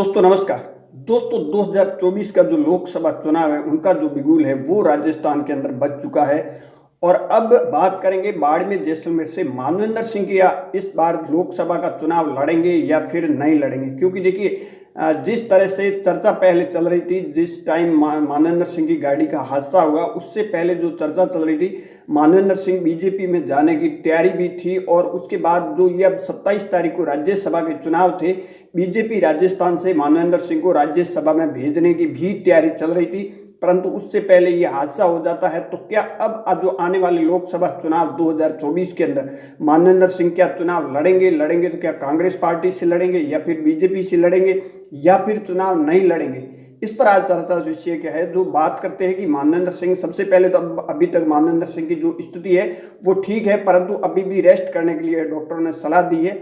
दोस्तों नमस्कार। दोस्तों 2024 का जो लोकसभा चुनाव है उनका जो बिगुल है वो राजस्थान के अंदर बज चुका है। और अब बात करेंगे बाड़मेर जैसलमेर से मानवेंद्र सिंह की, या इस बार लोकसभा का चुनाव लड़ेंगे या फिर नहीं लड़ेंगे। क्योंकि देखिए जिस तरह से चर्चा पहले चल रही थी, जिस टाइम मानवेंद्र सिंह की गाड़ी का हादसा हुआ उससे पहले जो चर्चा चल रही थी, मानवेंद्र सिंह बीजेपी में जाने की तैयारी भी थी। और उसके बाद जो ये अब 27 तारीख को राज्यसभा के चुनाव थे, बीजेपी राजस्थान से मानवेंद्र सिंह को राज्यसभा में भेजने की भी तैयारी चल रही थी। परंतु उससे पहले ये हादसा हो जाता है। तो क्या अब जो आने वाले लोकसभा चुनाव 2024 के अंदर मानवेंद्र सिंह क्या चुनाव लड़ेंगे तो क्या कांग्रेस पार्टी से लड़ेंगे या फिर बीजेपी से लड़ेंगे या फिर चुनाव नहीं लड़ेंगे, इस पर आज चर्चा विषय क्या है। जो बात करते हैं कि मानवेंद्र सिंह, सबसे पहले तो अभी तक मानवेंद्र सिंह की जो स्थिति है वो ठीक है, परंतु अभी भी रेस्ट करने के लिए डॉक्टरों ने सलाह दी है।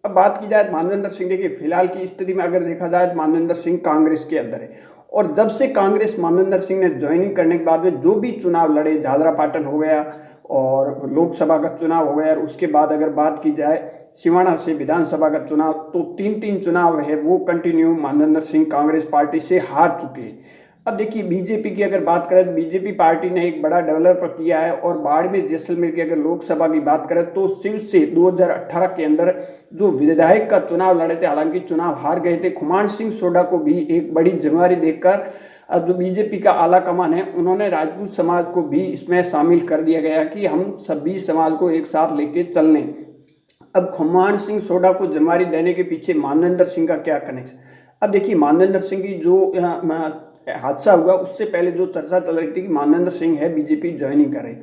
अब बात की जाए मानवेंद्र सिंह की फिलहाल की स्थिति में अगर देखा जाए तो मानवेंद्र सिंह कांग्रेस के अंदर है। और जब से कांग्रेस मानवेंद्र सिंह ने ज्वाइनिंग करने के बाद में जो भी चुनाव लड़े, झालरापाटन हो गया और लोकसभा का चुनाव हो गया, और उसके बाद अगर बात की जाए सिवाना से विधानसभा का चुनाव, तो तीन चुनाव है वो कंटिन्यू मानवेंद्र सिंह कांग्रेस पार्टी से हार चुके हैं। अब देखिए बीजेपी की अगर बात करें तो बीजेपी पार्टी ने एक बड़ा डेवलपर किया है। और बाड़मेर जैसलमेर की अगर लोकसभा की बात करें तो शिव से 2018 के अंदर जो विधायक का चुनाव लड़े थे, हालांकि चुनाव हार गए थे, खुमान सिंह सोडा को भी एक बड़ी जिम्मेवारी देकर अब जो बीजेपी का आला कमान है उन्होंने राजपूत समाज को भी इसमें शामिल कर दिया गया कि हम सभी समाज को एक साथ लेके चल लें। अब खुमान सिंह सोडा को जिम्मेवारी देने के पीछे मानवेंद्र सिंह का क्या कनेक्शन। अब देखिए मानवेंद्र सिंह की जो हादसा हुआ उससे पहले जो चर्चा चल रही थी कि मानवेंद्र सिंह है बीजेपी ज्वाइनिंग करे।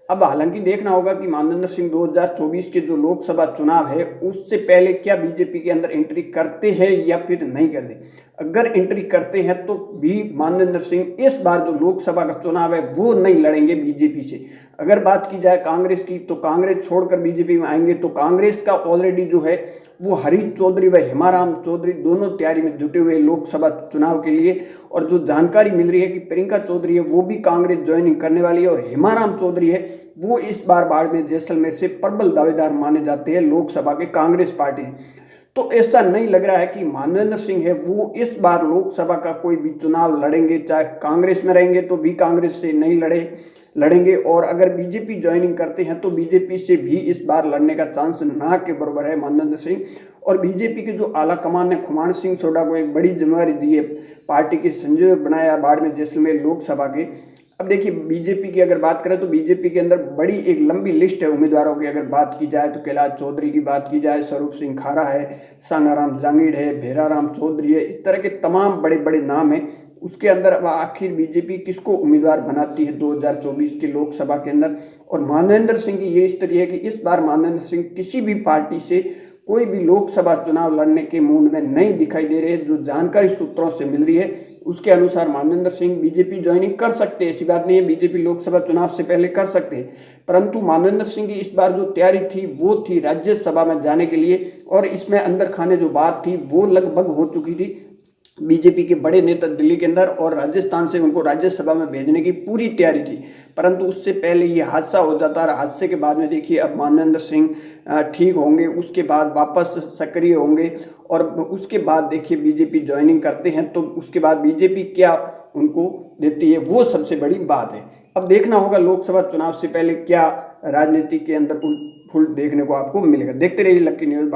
अब हालांकि देखना होगा कि मानवेंद्र सिंह 2024 के जो लोकसभा चुनाव है उससे पहले क्या बीजेपी के अंदर एंट्री करते हैं या फिर नहीं करते। अगर एंट्री करते हैं तो भी मानवेंद्र सिंह इस बार जो लोकसभा का चुनाव है वो नहीं लड़ेंगे बीजेपी से। अगर बात की जाए कांग्रेस की तो कांग्रेस छोड़कर बीजेपी में आएंगे तो कांग्रेस का ऑलरेडी जो है वो हरीश चौधरी व हेमाराम चौधरी दोनों तैयारी में जुटे हुए लोकसभा चुनाव के लिए। और जो जानकारी मिल रही है कि प्रियंका चौधरी है वो भी कांग्रेस ज्वाइनिंग करने वाली है, और हेमाराम चौधरी है वो इस बार बाड़मेर जैसलमेर से प्रबल दावेदार माने जाते हैं लोकसभा के कांग्रेस पार्टी। तो ऐसा नहीं लग रहा है कि मानवेंद्र सिंह है वो इस बार लोकसभा का कोई भी चुनाव लड़ेंगे, चाहे कांग्रेस में रहेंगे तो भी कांग्रेस से नहीं लड़ेंगे, और अगर बीजेपी ज्वाइनिंग करते हैं तो बीजेपी से भी इस बार लड़ने का चांस ना के बराबर है मानवेंद्र सिंह। और बीजेपी के जो आला कमान ने खुमान सिंह सोडा को एक बड़ी जिम्मेवारी दी है, पार्टी के संयोजक बनाया बाड़मेर जैसलमेर लोकसभा के। अब देखिए बीजेपी की अगर बात करें तो बीजेपी के अंदर बड़ी एक लंबी लिस्ट है उम्मीदवारों की। अगर बात की जाए तो कैलाश चौधरी की बात की जाए, स्वरूप सिंह खारा है, सांगाराम जांगीड़ है, भेराराम चौधरी है, इस तरह के तमाम बड़े बड़े नाम हैं। उसके अंदर अब आखिर बीजेपी किसको उम्मीदवार बनाती है 2024 के लोकसभा के अंदर। और मानवेंद्र सिंह की ये स्थिति है कि इस बार मानवेंद्र सिंह किसी भी पार्टी से कोई भी लोकसभा चुनाव लड़ने के मूड में नहीं दिखाई दे रहे। जो जानकारी सूत्रों से मिल रही है उसके अनुसार मानवेंद्र सिंह बीजेपी ज्वाइनिंग कर सकते हैं, ऐसी बात नहीं है, बीजेपी लोकसभा चुनाव से पहले कर सकते हैं। परंतु मानवेंद्र सिंह की इस बार जो तैयारी थी वो थी राज्यसभा में जाने के लिए, और इसमें अंदर खाने जो बात थी वो लगभग हो चुकी थी। बीजेपी के बड़े नेता दिल्ली के अंदर और राजस्थान से उनको राज्यसभा में भेजने की पूरी तैयारी थी, परंतु उससे पहले ये हादसा हो जाता है। हादसे के बाद में देखिए अब मानवेंद्र सिंह ठीक होंगे, उसके बाद वापस सक्रिय होंगे, और उसके बाद देखिए बीजेपी ज्वाइनिंग करते हैं तो उसके बाद बीजेपी क्या उनको देती है वो सबसे बड़ी बात है। अब देखना होगा लोकसभा चुनाव से पहले क्या राजनीति के अंदर उलट फुल देखने को आपको मिलेगा। देखते रहिए लक्की न्यूज़।